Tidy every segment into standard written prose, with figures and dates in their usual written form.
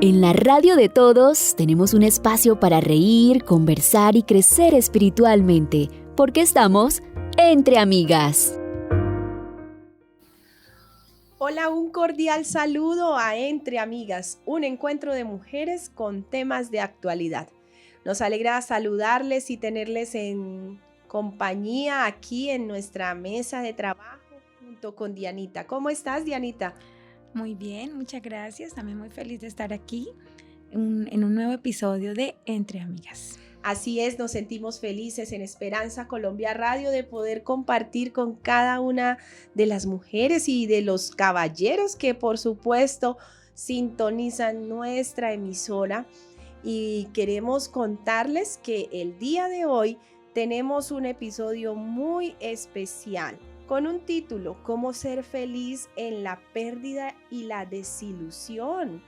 En la radio de todos tenemos un espacio para reír, conversar y crecer espiritualmente, porque estamos entre amigas. Hola, un cordial saludo a Entre Amigas, un encuentro de mujeres con temas de actualidad. Nos alegra saludarles y tenerles en compañía aquí en nuestra mesa de trabajo junto con Dianita. ¿Cómo estás, Dianita? Muy bien, muchas gracias. También muy feliz de estar aquí en un nuevo episodio de Entre Amigas. Así es, nos sentimos felices en Esperanza Colombia Radio de poder compartir con cada una de las mujeres y de los caballeros que por supuesto sintonizan nuestra emisora, y queremos contarles que el día de hoy tenemos un episodio muy especial con un título: ¿Cómo ser feliz en la pérdida y la desilusión?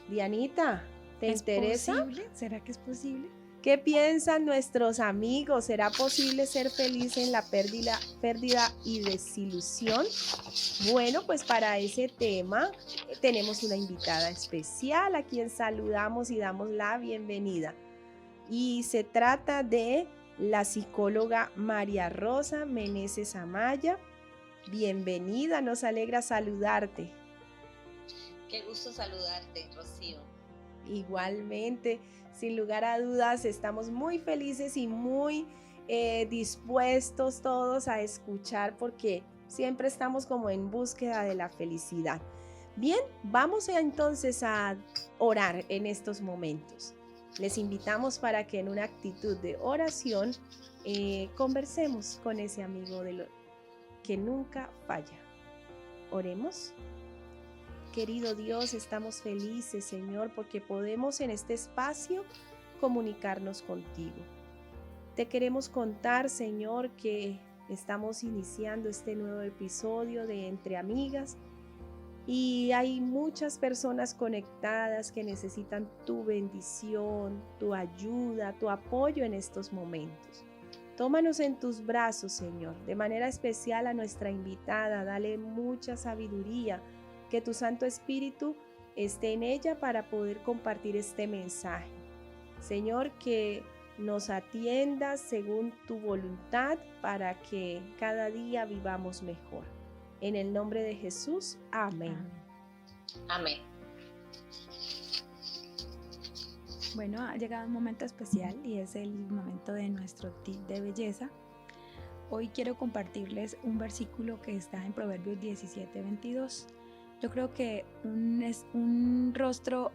Dianita, ¿te interesa? ¿Es posible? ¿Será que es posible? ¿Qué piensan nuestros amigos? ¿Será posible ser feliz en la pérdida y desilusión? Bueno, pues para ese tema tenemos una invitada especial a quien saludamos y damos la bienvenida. Y se trata de la psicóloga María Rosa Meneses Amaya. Bienvenida, nos alegra saludarte. Qué gusto saludarte, Rocío. Igualmente, sin lugar a dudas, estamos muy felices y muy dispuestos todos a escuchar, porque siempre estamos como en búsqueda de la felicidad. Bien, vamos entonces a orar en estos momentos. Les invitamos para que en una actitud de oración conversemos con ese amigo que nunca falla. Oremos. Querido Dios, estamos felices, Señor, porque podemos en este espacio comunicarnos contigo. Te queremos contar, Señor, que estamos iniciando este nuevo episodio de Entre Amigas y hay muchas personas conectadas que necesitan tu bendición, tu ayuda, tu apoyo en estos momentos. Tómanos en tus brazos, Señor, de manera especial a nuestra invitada. Dale mucha sabiduría, que tu Santo Espíritu esté en ella para poder compartir este mensaje. Señor, que nos atiendas según tu voluntad para que cada día vivamos mejor. En el nombre de Jesús, amén. Amén. Bueno, ha llegado un momento especial y es el momento de nuestro tip de belleza. Hoy quiero compartirles un versículo que está en Proverbios 17:22. Yo creo que un rostro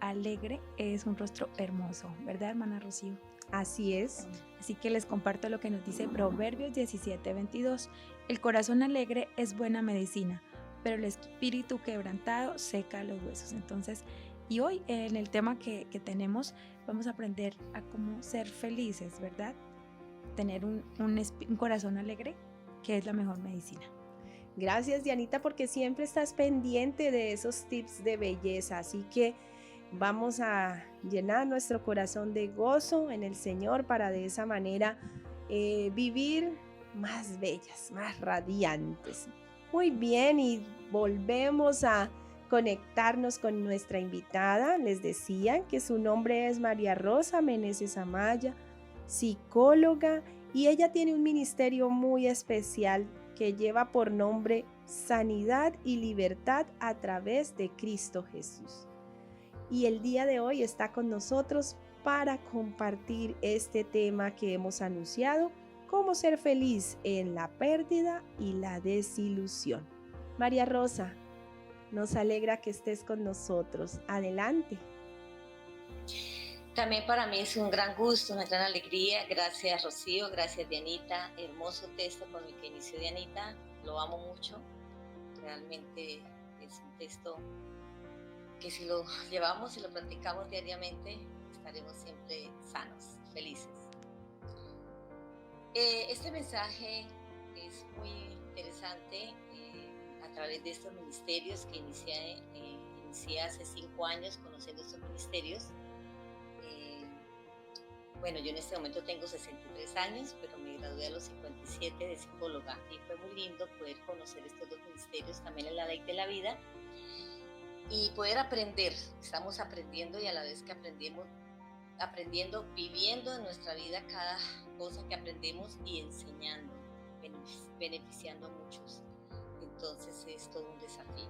alegre es un rostro hermoso, ¿verdad, hermana Rocío? Así es. Así que les comparto lo que nos dice Proverbios 17:22. El corazón alegre es buena medicina, pero el espíritu quebrantado seca los huesos. Entonces, y hoy en el tema que tenemos, vamos a aprender a cómo ser felices, ¿verdad? Tener un corazón alegre, que es la mejor medicina. Gracias, Dianita, porque siempre estás pendiente de esos tips de belleza. Así que vamos a llenar nuestro corazón de gozo en el Señor para de esa manera vivir más bellas, más radiantes. Muy bien, y volvemos a conectarnos con nuestra invitada. Les decía que su nombre es María Rosa Meneses Amaya, psicóloga, y ella tiene un ministerio muy especial que lleva por nombre Sanidad y Libertad a través de Cristo Jesús. Y el día de hoy está con nosotros para compartir este tema que hemos anunciado: cómo ser feliz en la pérdida y la desilusión. María Rosa, nos alegra que estés con nosotros. Adelante. También para mí es un gran gusto, una gran alegría. Gracias, Rocío, gracias, Dianita. Hermoso texto con el que inició Dianita, lo amo mucho. Realmente es un texto que si lo llevamos y lo practicamos diariamente, estaremos siempre sanos, felices. Este mensaje es muy interesante a través de estos ministerios que inicié hace 5 años conociendo estos ministerios. Bueno, yo en este momento tengo 63 años, pero me gradué a los 57 de psicóloga y fue muy lindo poder conocer estos dos ministerios, también en la ley de la vida. y poder aprender. Estamos aprendiendo y a la vez que aprendemos, aprendiendo, viviendo en nuestra vida cada cosa que aprendemos y enseñando, beneficiando a muchos. Entonces es todo un desafío.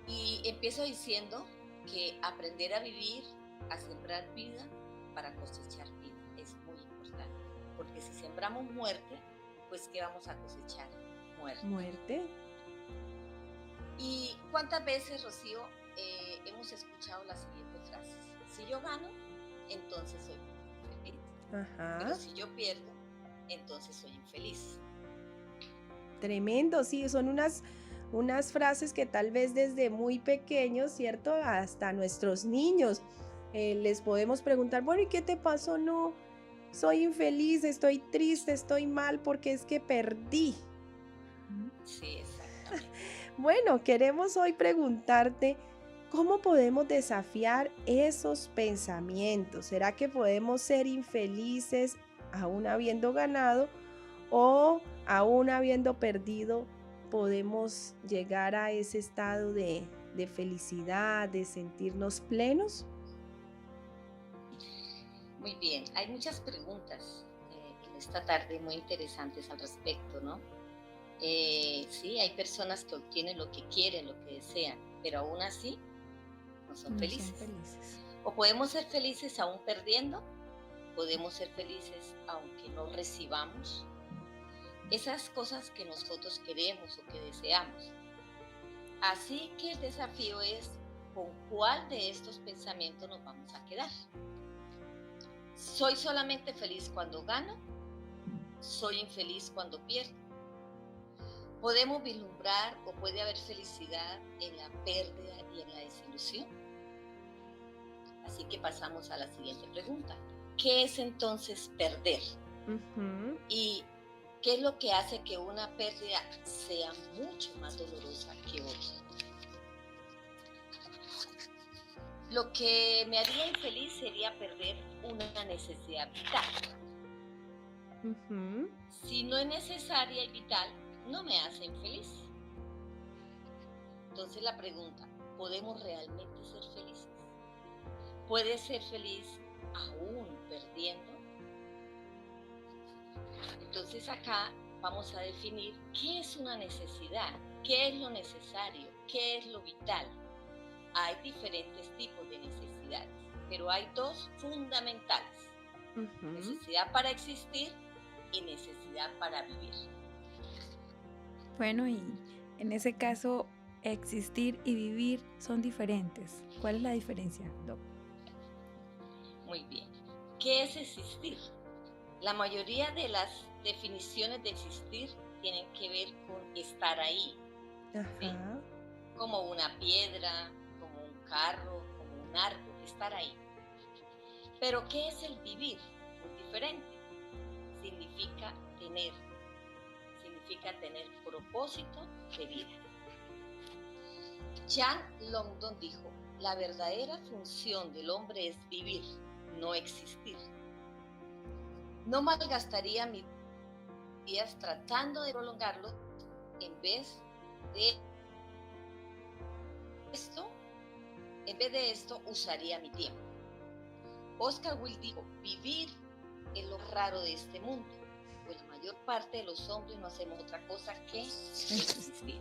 Y empiezo diciendo que aprender a vivir, a sembrar vida para cosechar vida es muy importante. Porque si sembramos muerte, pues ¿qué vamos a cosechar? Muerte. Muerte. ¿Y cuántas veces, Rocío, hemos escuchado la siguiente frase? Si yo gano, entonces soy feliz. Ajá. Pero si yo pierdo, entonces soy infeliz. Tremendo, sí, son unas frases que tal vez desde muy pequeños, ¿cierto? Hasta nuestros niños les podemos preguntar, bueno, ¿y qué te pasó? No, soy infeliz, estoy triste, estoy mal porque es que perdí. Sí, exactamente. Bueno, queremos hoy preguntarte, ¿cómo podemos desafiar esos pensamientos? ¿Será que podemos ser infelices aún habiendo ganado o aún habiendo perdido? ¿Podemos llegar a ese estado de felicidad, de sentirnos plenos? Muy bien, hay muchas preguntas en esta tarde muy interesantes al respecto, ¿no? Sí, hay personas que obtienen lo que quieren, lo que desean, pero aún así no son felices. O podemos ser felices aún perdiendo, podemos ser felices aunque no recibamos esas cosas que nosotros queremos o que deseamos. Así que el desafío es con cuál de estos pensamientos nos vamos a quedar. ¿Soy solamente feliz cuando gano? ¿Soy infeliz cuando pierdo? ¿Podemos vislumbrar o puede haber felicidad en la pérdida y en la desilusión? Así que pasamos a la siguiente pregunta. ¿Qué es entonces perder? Ujú. ¿Y qué es lo que hace que una pérdida sea mucho más dolorosa que otra? Lo que me haría infeliz sería perder una necesidad vital. Ujú. Si no es necesaria y vital, no me hace infeliz. Entonces la pregunta, ¿podemos realmente ser felices? ¿Puedes ser feliz aún perdiendo? Entonces acá vamos a definir qué es una necesidad, qué es lo necesario, qué es lo vital. Hay diferentes tipos de necesidades, pero hay dos fundamentales. Ujú. Necesidad para existir y necesidad para vivir. Bueno, y en ese caso, existir y vivir son diferentes. ¿Cuál es la diferencia, Doc? Muy bien. ¿Qué es existir? La mayoría de las definiciones de existir tienen que ver con estar ahí, ¿sí? Ajá. Como una piedra, como un carro, como un árbol, estar ahí. Pero ¿qué es el vivir? Muy diferente. Significa tener propósito de vida. Jan Longdon dijo, la verdadera función del hombre es vivir, no existir. No malgastaría mis días tratando de prolongarlo en vez de esto usaría mi tiempo. Oscar Wilde dijo, vivir es lo raro de este mundo, pues la mayor parte de los hombres no hacemos otra cosa que existir.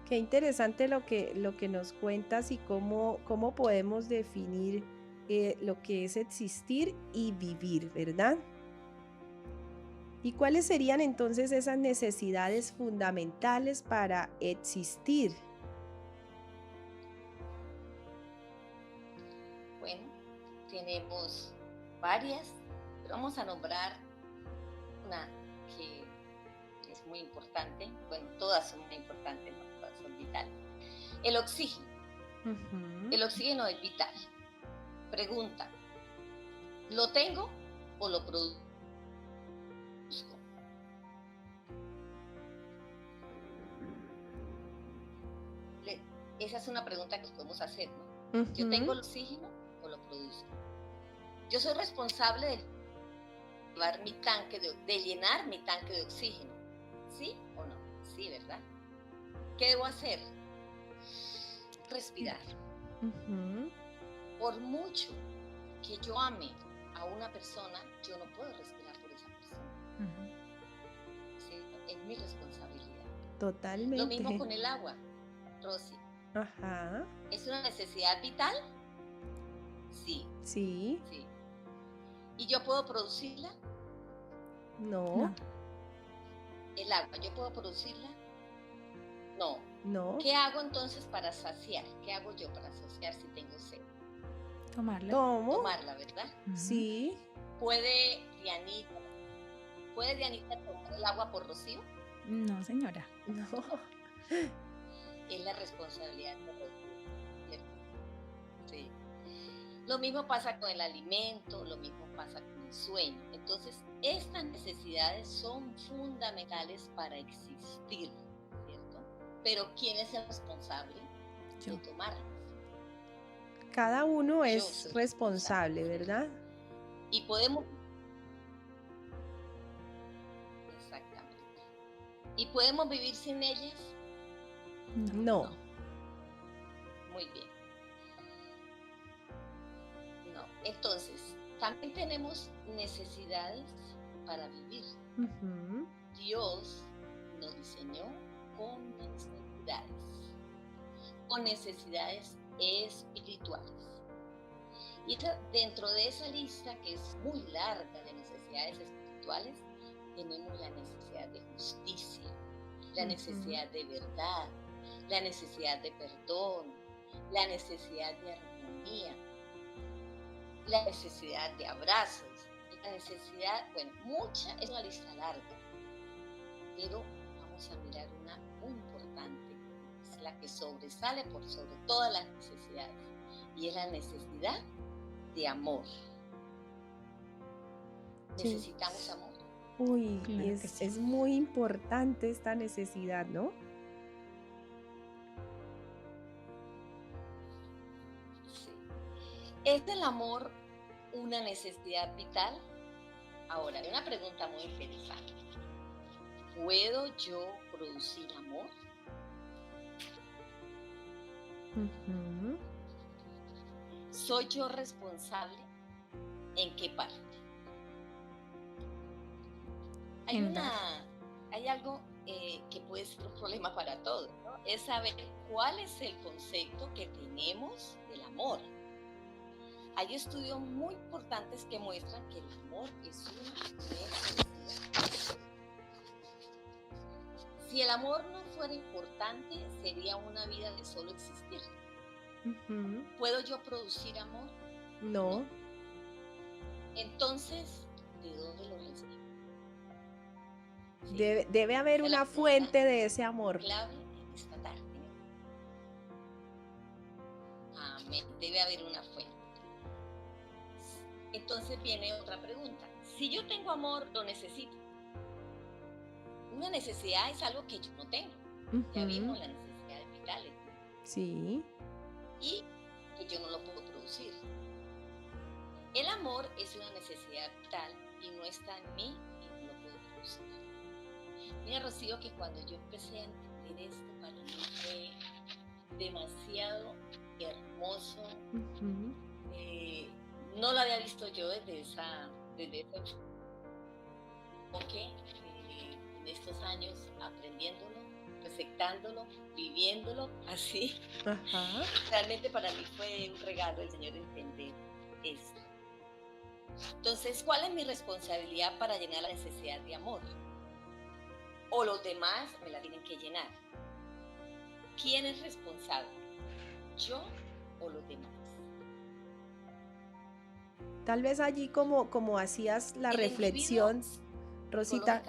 Qué interesante lo que nos cuentas y cómo podemos definir lo que es existir y vivir, ¿verdad? ¿Y cuáles serían entonces esas necesidades fundamentales para existir? Bueno, tenemos varias, pero vamos a nombrar una que es muy importante. Bueno, todas son muy importantes, ¿no? Todas son vitales. El oxígeno. Ujú. El oxígeno es vital. Pregunta, ¿lo tengo o lo produzco? Esa es una pregunta que nos podemos hacer, ¿no? Ujú. ¿Yo tengo el oxígeno o lo produzco? Yo soy responsable de llevar mi tanque de llenar mi tanque de oxígeno, ¿sí o no? así, ¿verdad? ¿Qué debo hacer? Respirar. Ujú. Por mucho que yo ame a una persona, yo no puedo respirar por esa persona. ¿Sí? Es mi responsabilidad. Lo mismo Totalmente. con el agua, Rosy. Ajá. ¿Es una necesidad vital? Sí, Sí. sí. ¿Y yo puedo producirla? No. El agua, ¿yo puedo producirla? No. No. ¿Qué hago entonces para saciar? ¿Qué hago yo para saciar si tengo sed? Tomarla. ¿Cómo? Tomarla, ¿verdad? Sí. ¿Puede Dianita tomar el agua por Rocío? No, señora. No. Es la responsabilidad de Rocío, ¿cierto? Sí. Lo mismo pasa con el alimento, lo mismo pasa con el sueño. Entonces, estas necesidades son fundamentales para existir, ¿cierto? Pero ¿quién es el responsable Yo. de tomarlas? Cada uno Yo es soy responsable, ¿verdad? Y podemos... Exactamente. ¿Y podemos vivir sin ellas? No. Muy bien. No. Entonces, también tenemos necesidades para vivir. Ujú. Dios nos diseñó con necesidades espirituales. Y dentro de esa lista, que es muy larga de necesidades espirituales, tenemos la necesidad de justicia, la necesidad de verdad, la necesidad de perdón, la necesidad de armonía, la necesidad de abrazos, la necesidad, bueno, mucha, es una lista larga, pero vamos a mirar una muy importante, es la que sobresale por sobre todas las necesidades, y es la necesidad de amor. Sí. Necesitamos amor. Uy, Claro que sí. es muy importante esta necesidad, ¿no? Sí. ¿Es el amor una necesidad vital? Ahora, hay una pregunta muy interesante. ¿Puedo yo producir amor? Ujú. ¿Soy yo responsable? ¿En qué parte? Hay algo que puede ser un problema para todos, ¿no? Es saber cuál es el concepto que tenemos del amor. Hay estudios muy importantes que muestran que el amor es una necesidad. Si el amor no fuera importante, sería una vida de solo existir. Ujú. ¿Puedo yo producir amor? No. Entonces, ¿de dónde lo recibo? ¿Sí? Debe haber Esa es la una pregunta fuente de ese amor. clave en esta tarde. Amén. Debe haber una fuente. Entonces viene otra pregunta. Si yo tengo amor, lo necesito. Una necesidad es algo que yo no tengo. Ya Ujú. vimos las necesidades vitales. Sí. Y que yo no lo puedo producir. El amor es una necesidad vital y no está en mí y no lo puedo producir. Mira, Rocío, que cuando yo empecé a entender esto, para mí fue demasiado hermoso. Ujú. No lo había visto yo desde ese enfoque, en estos años aprendiéndolo, receptándolo, viviéndolo así. Ajá. Realmente para mí fue un regalo del Señor entender esto. Entonces, ¿cuál es mi responsabilidad para llenar la necesidad de amor? ¿O los demás me la tienen que llenar? ¿Quién es responsable? ¿Yo o los demás? Tal vez allí como hacías la reflexión, Rosita,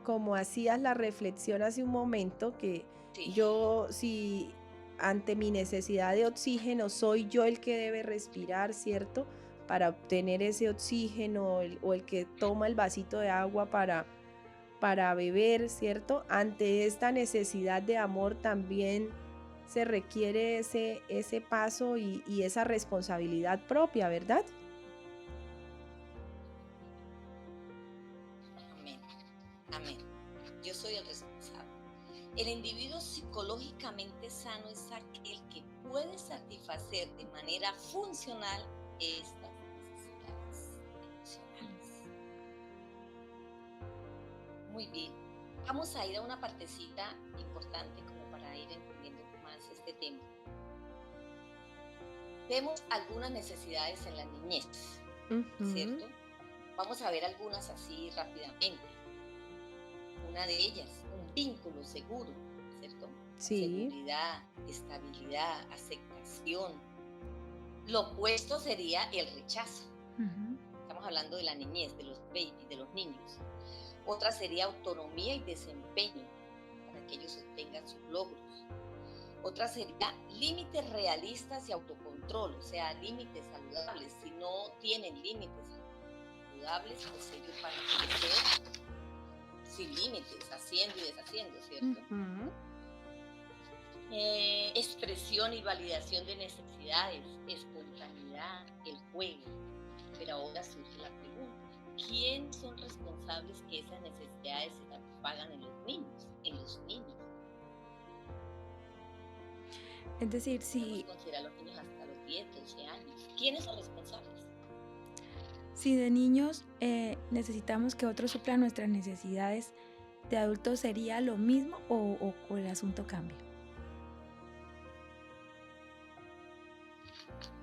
como hacías la reflexión hace un momento, que Sí. yo, si ante mi necesidad de oxígeno soy yo el que debe respirar, ¿cierto? Para obtener ese oxígeno, o el que toma el vasito de agua para beber, ¿cierto? Ante esta necesidad de amor también se requiere ese paso y esa responsabilidad propia, ¿verdad? Amén. Amén. Yo soy el responsable. El individuo psicológicamente sano es aquel que puede satisfacer de manera funcional estas necesidades emocionales. Muy bien, vamos a ir a una partecita importante como para ir entendiendo más este tema. Vemos algunas necesidades en la niñez, ¿cierto? Vamos a ver algunas así rápidamente. Una de ellas, un vínculo seguro, ¿cierto? Sí. Seguridad, estabilidad, aceptación. Lo opuesto sería el rechazo. Estamos hablando de la niñez, de los babies, de los niños. Otra sería autonomía y desempeño, para que ellos obtengan sus logros. Otra sería límites realistas y autocontrol, o sea, límites saludables. Si no tienen límites saludables, pues ellos van a crecer sin límites, haciendo y deshaciendo, ¿cierto? Expresión y validación de necesidades, espontaneidad, el juego. Pero ahora surge la pregunta, ¿quiénes son responsables que esas necesidades se satisfagan en los niños? Es decir, si... Podemos considerar a los niños hasta los 10, 12 años. ¿Quiénes son responsables? Si de niños necesitamos que otros suplan nuestras necesidades, ¿de adultos sería lo mismo o el asunto cambia?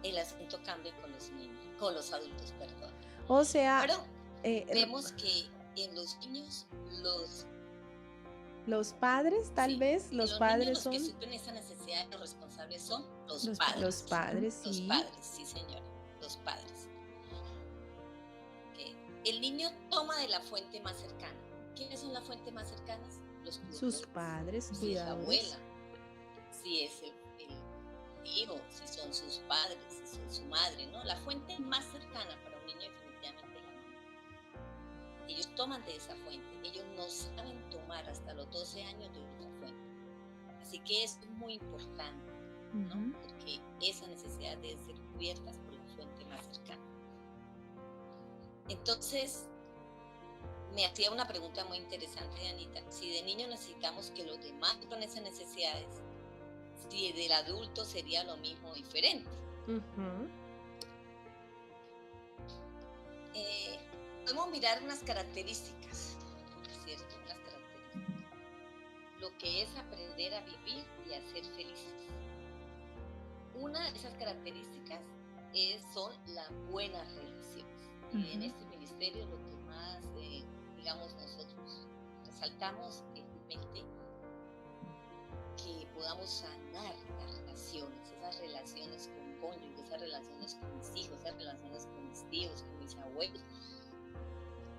El asunto cambia con los niños, con los adultos, perdón. O sea, pero vemos que en los niños los padres, tal vez, los padres niños, son... Los que suplen esa necesidad, los responsables son los padres. Los padres, sí. Los padres, sí señora, los padres. Okay. El niño toma de la fuente más cercana. ¿Quiénes son las fuentes más cercanas? Los cuidadores. Sus padres, si cuidadores. es la abuela, si es el hijo, si son sus padres, si son su madre, ¿no? La fuente más cercana para un niño definitivamente es la mamá. Ellos toman de esa fuente, ellos no saben tomar hasta los 12 años de otra fuente. Así que esto es muy importante, ¿no? Porque esas necesidades deben ser cubiertas por la fuente más cercana. Entonces, me hacía una pregunta muy interesante, Anita. Si de niño necesitamos que los demás suplan esas necesidades, si del adulto sería lo mismo o diferente. Podemos mirar unas características, ¿cierto? Unas características. Lo que es aprender a vivir y a ser felices. Una de esas características son las buenas relaciones. Y en este ministerio lo que más, digamos, nosotros resaltamos es realmente que podamos sanar las relaciones, esas relaciones con cónyuges, esas relaciones con mis hijos, esas relaciones con mis tíos, con mis abuelos,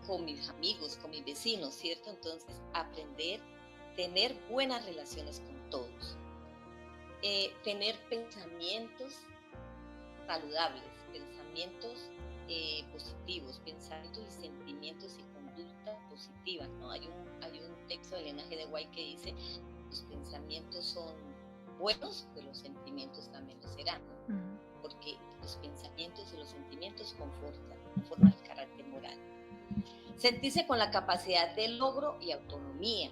con mis amigos, con mis vecinos, ¿cierto? Entonces, aprender, tener buenas relaciones con todos, tener pensamientos saludables, pensamientos positivos, pensamientos y sentimientos y conductas positivas, ¿no? Hay un texto de Elena G. de White que dice: los pensamientos son buenos, pues los sentimientos también lo serán, ¿no? Porque los pensamientos y los sentimientos conforman el carácter moral. Sentirse con la capacidad de logro y autonomía,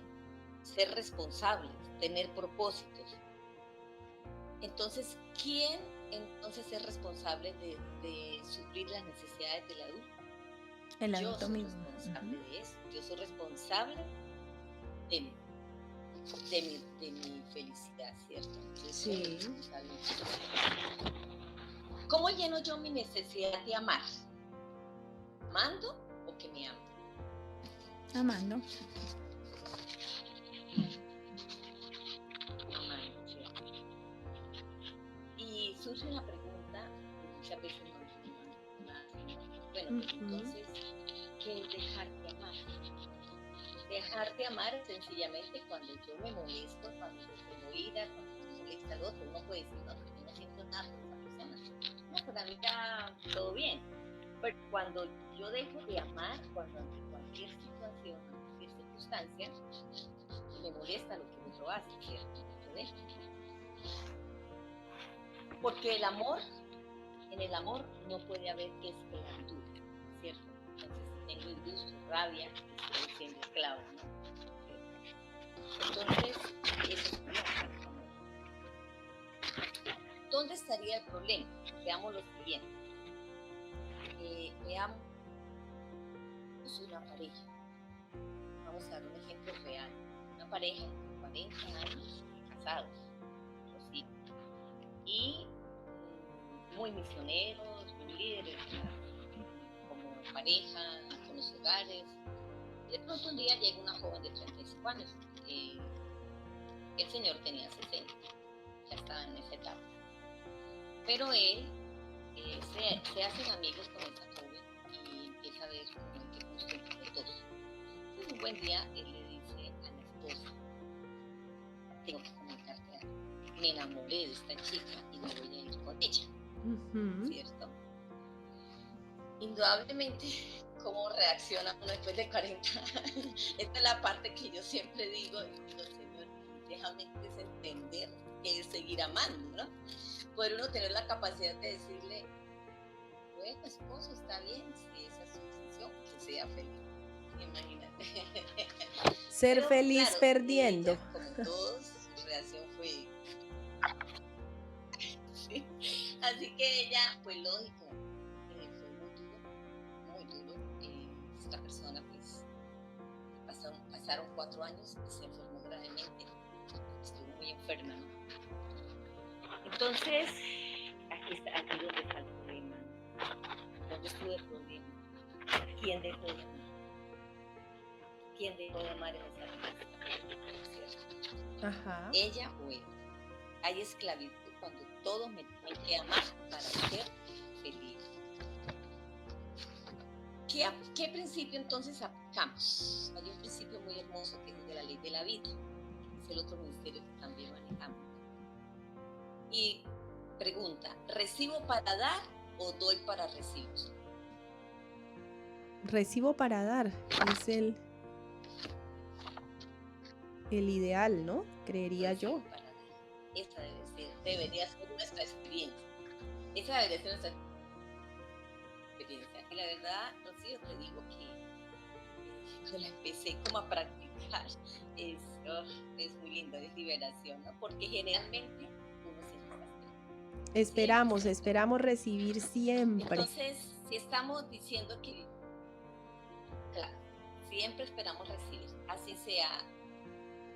ser responsables, tener propósitos. Entonces, ¿quién entonces es responsable de suplir las necesidades del adulto? El adulto mismo. Yo soy responsable de eso. Yo soy responsable de mi felicidad, ¿cierto? Sí. ¿Cómo lleno yo mi necesidad de amar? ¿Amando o que me amen? Amando. Y surge la pregunta, muchas veces bueno, pues entonces, ¿qué es dejar de amar? Dejar de amar es sencillamente cuando yo me molesto, cuando yo tengo ira, cuando me molesta al otro. Uno puede decir: no, porque yo no siento nada por esa persona. No, para mí está todo bien. Pero cuando yo dejo de amar, cuando ante cualquier situación, cualquier circunstancia, me molesta lo que el otro hace, ¿cierto? Yo dejo. Porque en el amor no puede haber esclavitud, ¿cierto? Entonces, si tengo disgusto, rabia, estoy siendo esclavo, ¿no? Entonces, eso es amor. ¿Dónde estaría el problema? Veamos lo siguiente. Veamos una pareja. Vamos a dar un ejemplo real. Una pareja de 40 años casados, los hijos, y muy misioneros, muy líderes, como pareja, con los hogares. De pronto un día llega una joven de 35 años. El señor tenía 60, ya estaba en esa etapa. Pero él se hacen amigos con esta joven y empieza a ver cómo hay que construir los dos. Entonces un buen día él le dice a la esposa: tengo que comentarte algo. Me enamoré de esta chica y me voy a ir con ella. ¿Cierto? Indudablemente, ¿cómo reacciona uno después de 40 años? Esta es la parte que yo siempre digo, Señor, déjame entender que es seguir amando, ¿no? Poder uno tener la capacidad de decirle: bueno, esposo, está bien, si esa es su decisión, que sea feliz. Imagínate. Ser Pero, feliz claro, perdiendo. ella, como todos, su reacción fue... ¿sí? Así que ella, pues lógico, fue muy duro. Esta persona, pues, pasaron 4 años y se enfermó gravemente. Estuvo muy enferma, ¿no? Entonces, aquí donde está el problema. ¿Dónde estuvo el problema? ¿Quién dejó de amar? ¿Quién dejó de amar en esa relación? Ajá. ¿Ella o él? Hay esclavitud cuando todos me tienen que amar para ser feliz. ¿Qué principio entonces aplicamos? Hay un principio muy hermoso que es de la ley de la vida. Es el otro ministerio que también manejamos. Y pregunta: ¿recibo para dar o doy para recibir? Recibo para dar, es el ideal, ¿no? Creería yo. Para dar. Esa debería ser nuestra experiencia. Esa debería ser nuestra experiencia. Y la verdad, Rocío, te digo que cuando la empecé como a practicar, es muy lindo, es liberación, ¿no? Porque generalmente uno siempre está esperando. Esperamos recibir siempre. Entonces, si estamos diciendo que, claro, siempre esperamos recibir, así sea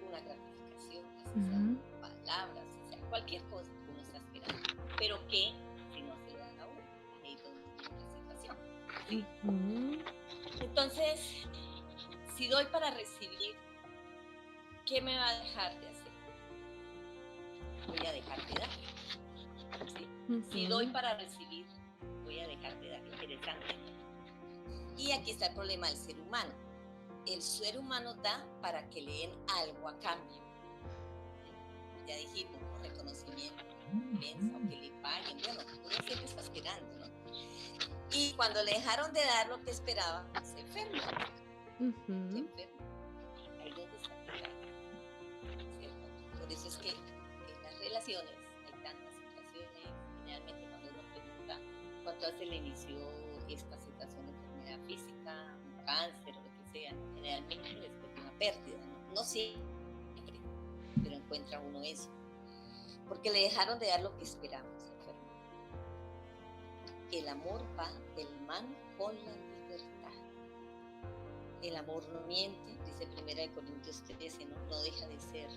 una gratificación, así sea palabras, así sea cualquier cosa que uno está esperando, pero que si no se dan a uno, ahí es donde viene la situación, ¿sí? Entonces, si doy para recibir, ¿qué me va a dejar de hacer? Voy a dejar de dar, ¿sí? Si doy para recibir, voy a dejar de dar. Interesante. Y aquí está el problema del ser humano. El ser humano da para que le den algo a cambio. Ya dijimos, reconocimiento, recompensa, o que le paguen. Bueno, uno siempre está esperando, ¿no? Y cuando le dejaron de dar lo que esperaba, se enferma. Se enferma. Ahí donde está el pecado, ¿cierto? Por eso es que en las relaciones hay tantas situaciones. Generalmente cuando uno pregunta cuánto se le inició esta situación de enfermedad física, un cáncer o lo que sea, generalmente después de una pérdida, no siempre, pero encuentra uno eso, porque le dejaron de dar lo que esperamos. El amor va del mano con la libertad. El amor no miente, dice 1 Corintios 13, no deja de ser,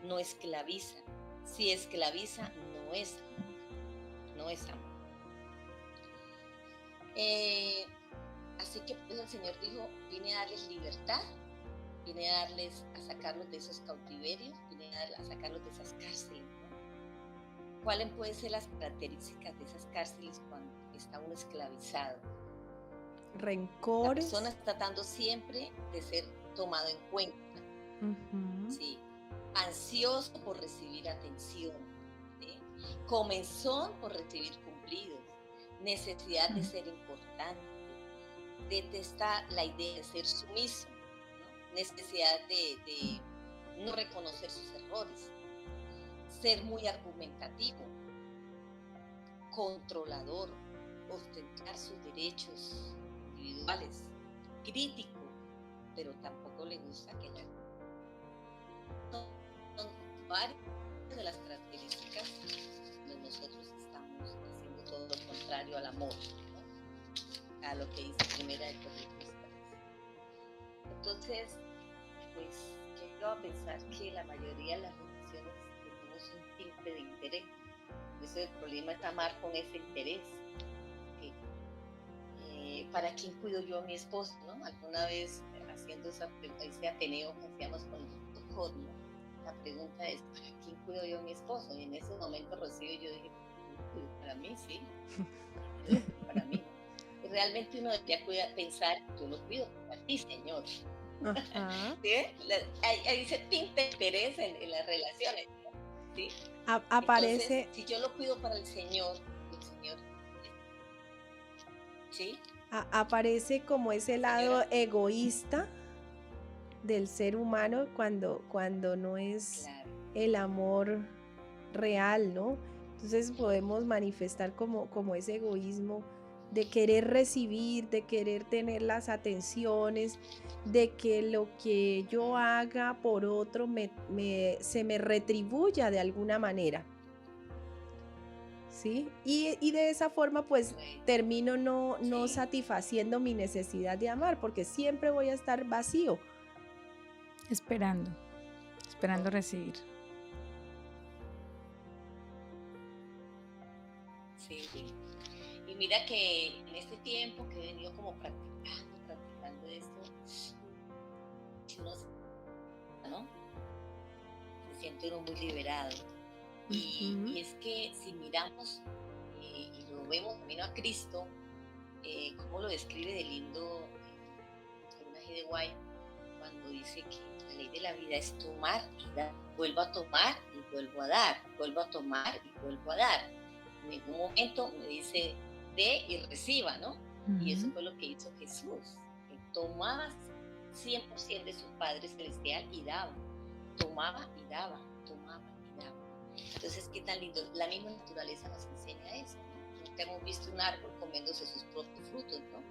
no esclaviza. Si esclaviza, no es amor, no es amor. Así que pues, el Señor dijo: vine a darles libertad, vine a sacarlos de esos cautiverios, vine a sacarlos de esas cárceles, ¿no? ¿Cuáles pueden ser las características de esas cárceles cuando está uno esclavizado? Rencores. La persona está tratando siempre de ser tomado en cuenta, ¿sí? Ansioso por recibir atención, ¿sí? Comezón por recibir cumplidos, necesidad de ser importante, detesta la idea de ser sumiso, ¿no? Necesidad de no reconocer sus errores, ser muy argumentativo, controlador, ostentar sus derechos individuales, crítico, pero tampoco le gusta que la varias de las características donde nosotros estamos haciendo todo lo contrario al amor, ¿no? A lo que dice Primera de Corintios 3. Entonces, pues, yo a pensar que la mayoría de las relaciones tenemos un tinte de interés. Eso el problema es amar con ese interés. ¿Para quién cuido yo a mi esposo? ¿No? Alguna vez haciendo ese ateneo que hacíamos con el doctor, ¿no? La pregunta es, ¿para quién cuido yo a mi esposo? Y en ese momento, Rocío, yo dije, para mí, sí, para mí. Y realmente uno debería pensar, yo lo cuido para ti, Señor. Ajá. ¿Sí? Hay ese tinte de interés en las relaciones, ¿sí? Aparece. Entonces, si yo lo cuido para el Señor, ¿sí? Aparece como ese lado egoísta del ser humano cuando no es el amor real, ¿no? Entonces podemos manifestar como ese egoísmo de querer recibir, de querer tener las atenciones, de que lo que yo haga por otro se me retribuya de alguna manera. ¿Sí? Y de esa forma pues termino no satisfaciendo mi necesidad de amar, porque siempre voy a estar vacío. Esperando recibir. Sí. Y mira que en este tiempo que he venido como practicando esto, ¿no? Se siente uno muy liberado. Y es que si miramos y lo vemos camino a Cristo, como lo describe de lindo Elena G. de White, cuando dice que la ley de la vida es tomar y dar, vuelvo a tomar y vuelvo a dar, vuelvo a tomar y vuelvo a dar. En ningún momento me dice dé y reciba, ¿no? Y eso fue lo que hizo Jesús, que tomaba 100% de su Padre Celestial y daba, tomaba y daba, tomaba y daba. Entonces, qué tan lindo, la misma naturaleza nos enseña eso, ¿no? Nunca hemos visto un árbol comiéndose sus propios frutos, ¿no?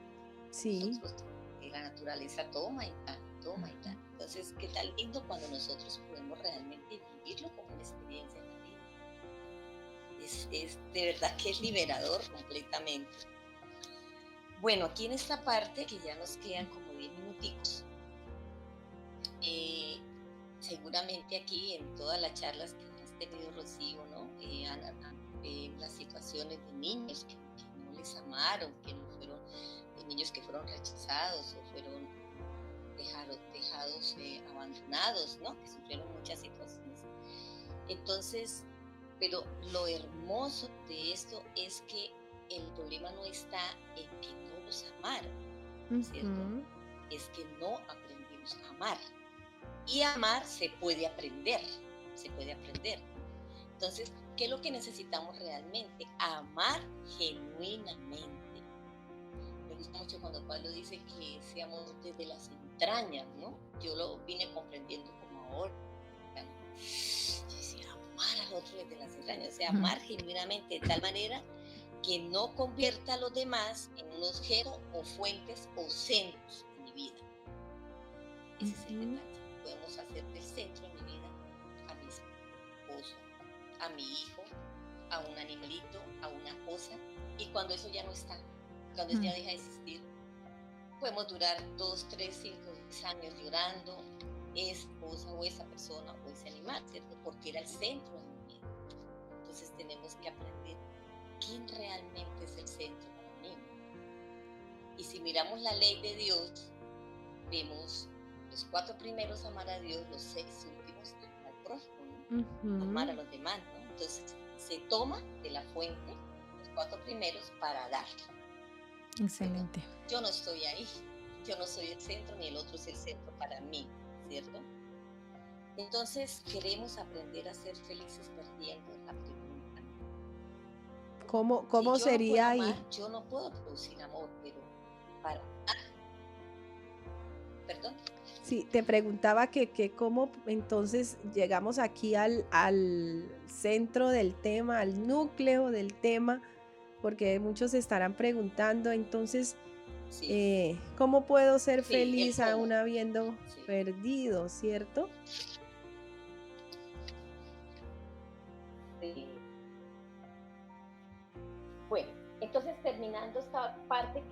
Sí. Nosotros, la naturaleza toma y da, toma y da. Entonces, qué tan lindo cuando nosotros podemos realmente vivirlo como una experiencia en la vida. Es de verdad que es liberador completamente. Bueno, aquí en esta parte, que ya nos quedan como 10 minuticos, seguramente aquí en todas las charlas que has tenido, Rocío, ¿no? Las situaciones de niños que no les amaron, que no fueron, niños que fueron rechazados o fueron dejados abandonados, ¿no? Que sufrieron muchas situaciones. Entonces, pero lo hermoso de esto es que el problema no está en que no los amaron, ¿cierto? Es que no aprendimos a amar. Y amar se puede aprender, Entonces, ¿qué es lo que necesitamos realmente? Amar genuinamente. Me gusta mucho cuando Pablo dice que ese amor desde las entrañas, ¿no? Yo lo vine comprendiendo como ahora. Yo decía, amar al otro desde las entrañas, o sea, amar genuinamente de tal manera que no convierta a los demás en un objeto o fuentes o centros de mi vida. Ese es el detalle. Podemos hacer del centro de mi vida a mi esposo, a mi hijo, a un animalito, a una cosa, y cuando eso ya no está, cuando eso ya deja de existir, podemos durar 2, 3, 5, 10 años llorando esa cosa o esa persona o ese animal, ¿cierto? Porque era el centro de mi vida. Entonces tenemos que aprender quién realmente es el centro para mí. Y si miramos la ley de Dios, vemos los 4 primeros amar a Dios, los 6 últimos amar al prójimo, ¿no? Amar a los demás, ¿no? Entonces se toma de la fuente los 4 primeros para dar. Excelente. Pero yo no estoy ahí, yo no soy el centro ni el otro es el centro para mí, ¿cierto? Entonces queremos aprender a ser felices perdiendo la pregunta. ¿Cómo si sería no ahí? Amar, yo no puedo producir amor, pero para... ¿Perdón? Sí, te preguntaba que cómo entonces llegamos aquí al centro del tema, al núcleo del tema, porque muchos se estarán preguntando, entonces, ¿cómo puedo ser feliz aún habiendo perdido, cierto?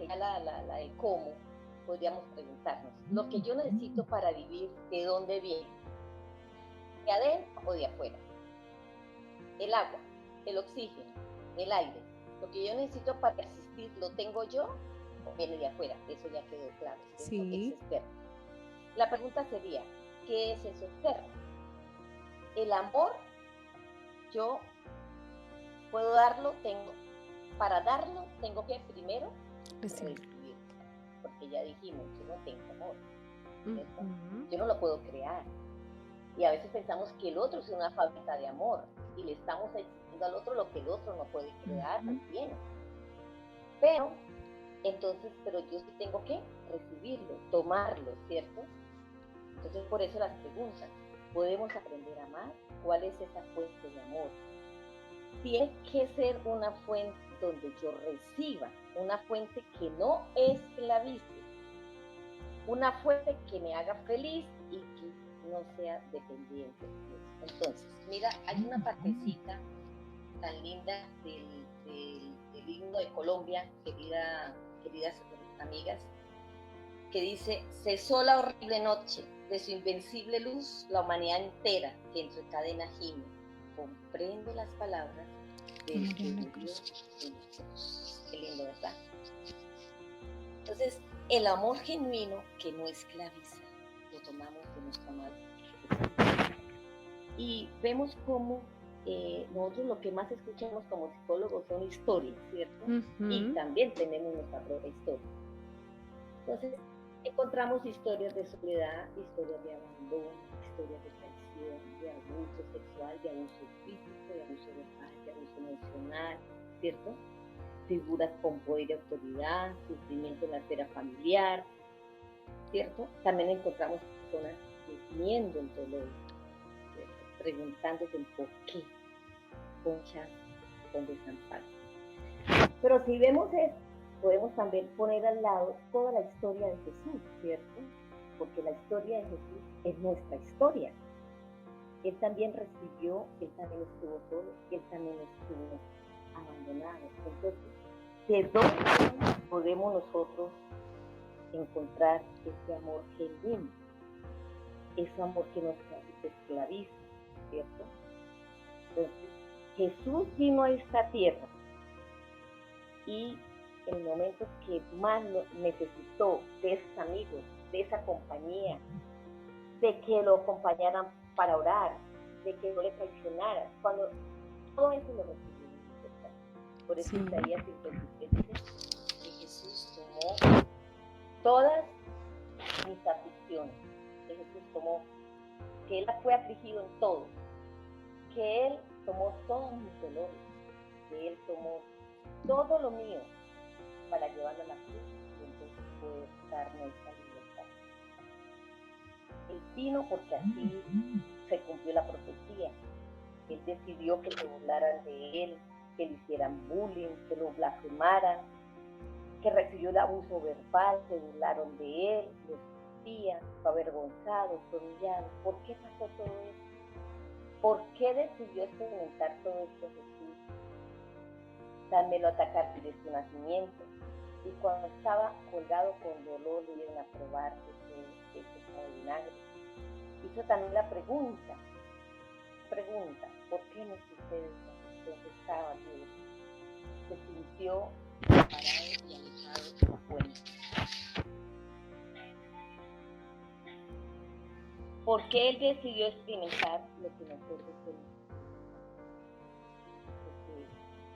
que ya la del cómo, podríamos preguntarnos, lo que yo necesito para vivir, ¿de dónde viene? ¿De adentro o de afuera? El agua, el oxígeno, el aire. Lo que yo necesito para existir, ¿lo tengo yo o viene de afuera? Eso ya quedó claro, ¿cierto? Sí. Es externo. La pregunta sería, ¿qué es eso externo? El amor, yo puedo darlo, para darlo tengo que primero recibir, porque ya dijimos, yo no tengo amor, ¿cierto? Yo no lo puedo crear. Y a veces pensamos que el otro es una fábrica de amor y le estamos exigiendo al otro lo que el otro no puede crear, no tiene. Pero yo sí tengo que recibirlo, tomarlo, ¿cierto? Entonces por eso las preguntas, ¿podemos aprender a amar? ¿Cuál es esa fuente de amor? Tiene que ser una fuente donde yo reciba, una fuente que no esclavice, una fuente que me haga feliz y que no sea dependiente. Entonces, mira, hay una partecita tan linda del himno de Colombia, queridas amigas, que dice: cesó la horrible noche, de su invencible luz la humanidad entera que en su cadena gime, comprende las palabras del que murió en la cruz. Qué lindo, ¿verdad? Entonces, el amor genuino que no esclaviza, lo tomamos de nuestra madre. Y vemos cómo nosotros lo que más escuchamos como psicólogos son historias, ¿cierto? Y también tenemos nuestra propia historia. Entonces, encontramos historias de soledad, historias de abandono, historias de traición, de abuso sexual, de abuso físico, de abuso verbal, de abuso emocional, ¿cierto? Figuras con poder y autoridad, sufrimiento en la esfera familiar, ¿cierto? También encontramos personas temiendo el dolor, ¿cierto? Preguntándose el por qué, conchas con desamparo. Pero si vemos esto, podemos también poner al lado toda la historia de Jesús, ¿cierto? Porque la historia de Jesús es nuestra historia. Él también recibió, él también estuvo solo, él también estuvo abandonado. Entonces, ¿de dónde podemos nosotros encontrar ese amor genuino? Ese amor que nos esclaviza, ¿cierto? Entonces, Jesús vino a esta tierra y en el momento que más necesitó de esos amigos, de esa compañía, de que lo acompañaran para orar, de que no le traicionaran, cuando todo eso lo recibió. Por eso Isaías 53 dice que Jesús tomó todas mis aflicciones, que Jesús tomó, que Él fue afligido en todo, que Él tomó todos mis dolores, que Él tomó todo lo mío para llevarlo a la cruz y entonces poder darme esta libertad. Él vino porque así se cumplió la profecía. Él decidió que se burlaran de Él, que le hicieran bullying, que lo blasfemaran, que recibió el abuso verbal, se burlaron de Él, lo escupían, fue avergonzado, fue humillado. ¿Por qué pasó todo esto? ¿Por qué decidió experimentar todo esto Jesús? También lo atacaron desde su nacimiento. Y cuando estaba colgado con dolor, le dieron a probar ese como vinagre. Hizo también la pregunta, ¿por qué me sucede esto? Entonces estaba Dios, se sintió separado y alejado de la fuente. ¿Por qué Él decidió experimentar lo que nosotros tenemos? Porque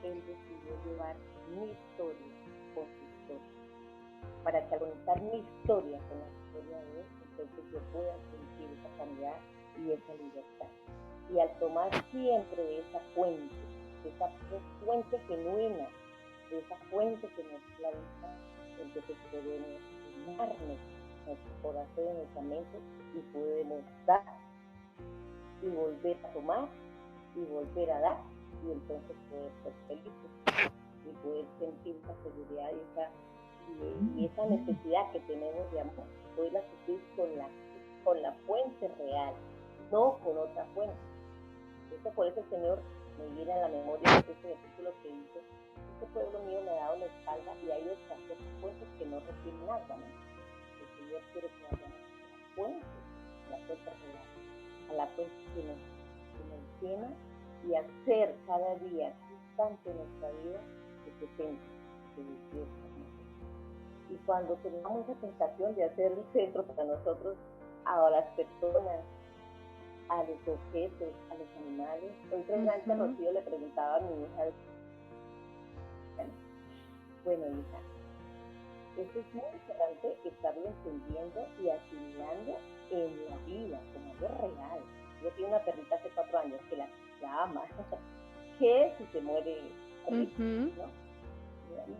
Él decidió llevar mi historia con su historia, para que al conectar mi historia con la historia de Él, entonces yo pueda sentir esa sanidad y esa libertad. Y al tomar siempre de esa fuente genuina, de esa fuente que nos esclaviza, entonces podemos llenarnos nuestro corazón y nuestra mente y podemos dar y volver a tomar y volver a dar y entonces poder ser felices y poder sentir esa seguridad y esa necesidad que tenemos de amor, poderla suplir con la fuente real, no con otra fuente. Por eso el Señor me viene a la memoria ese versículo que dice: este pueblo mío me ha dado la espalda y ha ido tras otros puentes que no reciben agua, ¿no? El Señor quiere que vayamos a la fuente real, a la fuente que nos llena, y hacer cada día constante en nuestra vida ese centro de Dios. Y cuando tenemos esa tentación de hacer el centro para nosotros, a las personas, a los objetos, a los animales. Hoy precisamente Rocío le preguntaba a mi hija: bueno, hija, esto es muy importante estarlo entendiendo y asimilando en la vida como algo real. Yo tengo una perrita hace 4 años que la ama. ¿Qué si se muere? ¿No?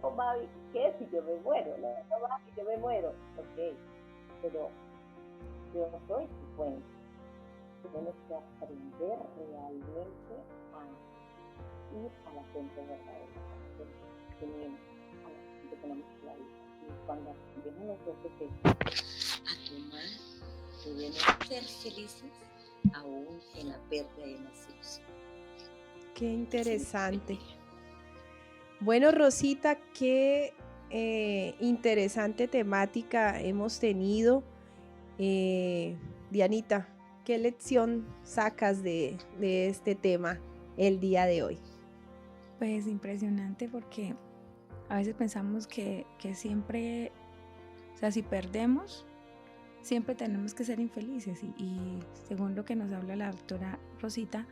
No, mami, ¿qué si yo me muero? No, mami, yo me muero. Ok, pero yo no soy tu fuente. Tenemos que aprender realmente a ir a la fuente verdadera, a la fuente genuina, a la fuente que nos da la vida. Y cuando aprendemos nosotros a tomar, podemos ser felices aún en la pérdida de los hijos. Qué interesante. Bueno, Rosita, qué interesante temática hemos tenido. Dianita, ¿qué lección sacas de este tema el día de hoy? Pues impresionante, porque a veces pensamos que siempre, o sea, si perdemos, siempre tenemos que ser infelices, y según lo que nos habla la doctora Rosita,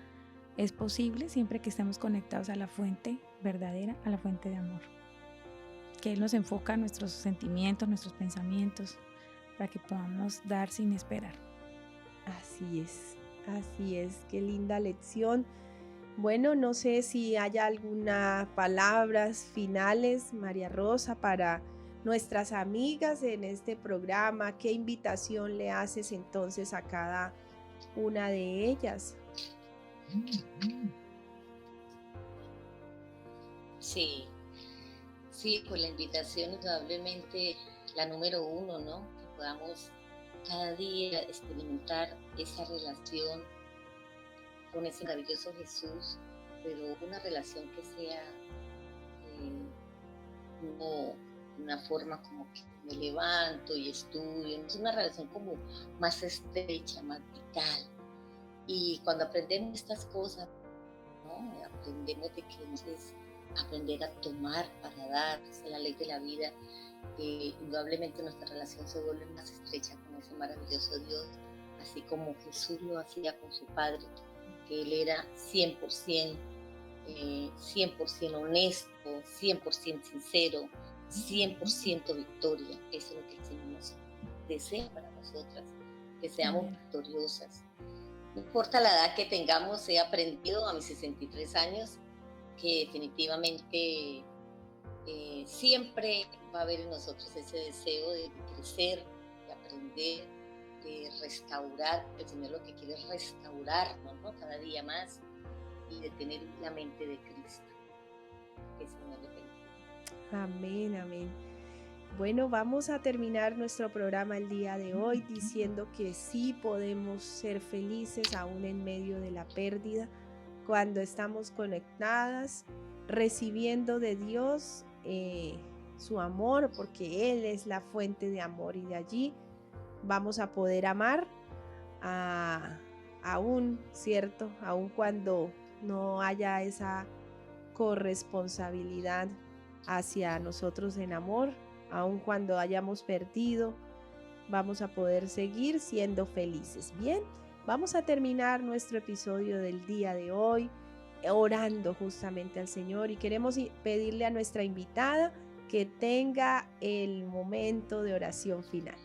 es posible siempre que estemos conectados a la fuente verdadera, a la fuente de amor, que Él nos enfoca nuestros sentimientos, nuestros pensamientos, para que podamos dar sin esperar. Así es, qué linda lección. Bueno, no sé si hay algunas palabras finales, María Rosa, para nuestras amigas en este programa. ¿Qué invitación le haces entonces a cada una de ellas? Sí, pues la invitación indudablemente la número 1, ¿no? Que podamos cada día experimentar esa relación con ese maravilloso Jesús, pero una relación que sea no una forma como que me levanto y estudio, es una relación como más estrecha, más vital. Y cuando aprendemos estas cosas, ¿no? Aprendemos de que es aprender a tomar para dar, es la ley de la vida. Indudablemente nuestra relación se vuelve más estrecha con ese maravilloso Dios, así como Jesús lo hacía con su Padre, que Él era 100% honesto, 100% sincero, 100% victoria. Eso es lo que el Señor nos desea para nosotras, que seamos victoriosas. No importa la edad que tengamos, he aprendido a mis 63 años que definitivamente siempre va a haber en nosotros ese deseo de crecer, de aprender, de restaurar. El Señor lo que quiere es restaurarnos, ¿no? Cada día más, y de tener la mente de Cristo. Que el Señor le bendiga. Amén, amén. Bueno, vamos a terminar nuestro programa el día de hoy diciendo que sí podemos ser felices aún en medio de la pérdida, cuando estamos conectadas, recibiendo de Dios su amor, porque Él es la fuente de amor, y de allí vamos a poder amar aún, ¿cierto? Aún cuando no haya esa corresponsabilidad hacia nosotros en amor, aun cuando hayamos perdido, vamos a poder seguir siendo felices. Bien, vamos a terminar nuestro episodio del día de hoy orando justamente al Señor, y queremos pedirle a nuestra invitada que tenga el momento de oración final.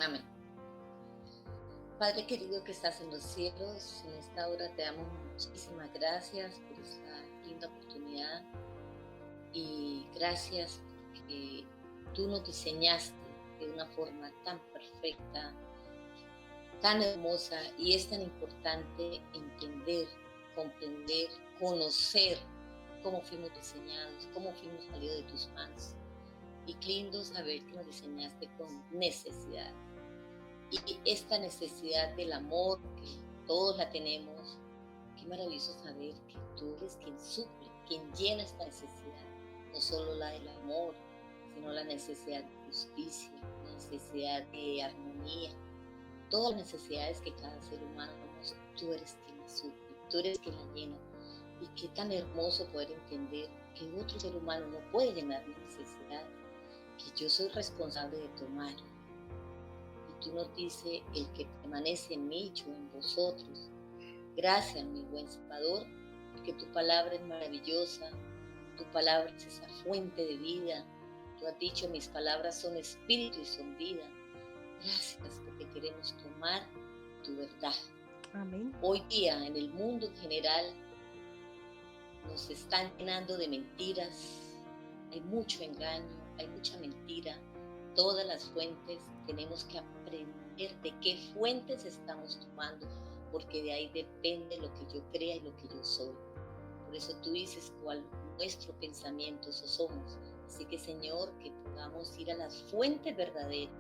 Amén. Padre querido que estás en los cielos, en esta hora te damos muchísimas gracias por esta linda oportunidad, y gracias porque tú nos diseñaste de una forma tan perfecta, tan hermosa, y es tan importante entender, comprender, conocer cómo fuimos diseñados, cómo fuimos salidos de tus manos. Y qué lindo saber que nos diseñaste con necesidad. Y esta necesidad del amor todos la tenemos. Qué maravilloso saber que tú eres quien suple, quien llena esta necesidad, no solo la del amor, sino la necesidad de justicia, la necesidad de armonía, todas las necesidades que cada ser humano tenemos, tú eres quien la suple, tú eres quien la llena. Y qué tan hermoso poder entender que otro ser humano no puede llenar mi necesidad, que yo soy responsable de tomar. Y tú nos dices, el que permanece en mí, yo en vosotros. Gracias, mi buen Salvador, porque tu palabra es maravillosa, tu palabra es esa fuente de vida. Tú has dicho, mis palabras son espíritu y son vida. Gracias porque queremos tomar tu verdad. Amén. Hoy día, en el mundo en general, nos están llenando de mentiras, hay mucho engaño, hay mucha mentira. Todas las fuentes tenemos que aprender de qué fuentes estamos tomando, porque de ahí depende lo que yo crea y lo que yo soy. Por eso tú dices cuál nuestro pensamiento, eso somos. Así que, Señor, que podamos ir a las fuentes verdaderas,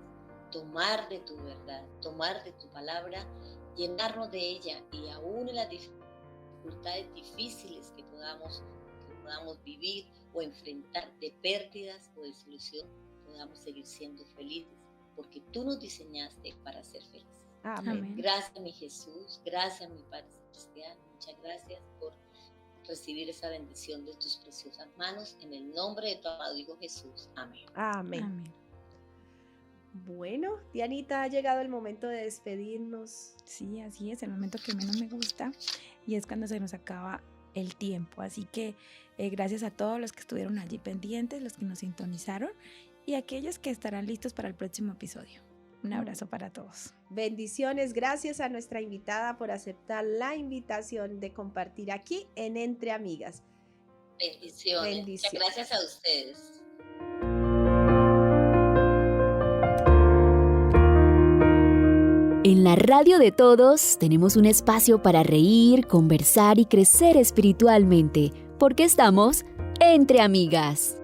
tomar de tu verdad, tomar de tu palabra, llenarnos de ella, y aún en las dificultades difíciles que podamos vivir o enfrentar, de pérdidas o desilusión, podamos seguir siendo felices, porque tú nos diseñaste para ser felices. Amén. Gracias, mi Jesús, gracias, mi Padre Celestial, muchas gracias por recibir esa bendición de tus preciosas manos, en el nombre de tu amado Hijo Jesús. Amén. Amén. Amén. Bueno, Dianita, ha llegado el momento de despedirnos. Sí, así es, el momento que menos me gusta, y es cuando se nos acaba el tiempo. Así que gracias a todos los que estuvieron allí pendientes, los que nos sintonizaron, y aquellos que estarán listos para el próximo episodio. Un abrazo para todos. Bendiciones, gracias a nuestra invitada por aceptar la invitación de compartir aquí en Entre Amigas. Bendiciones. Muchas gracias a ustedes. En la radio de todos tenemos un espacio para reír, conversar y crecer espiritualmente, porque estamos entre amigas.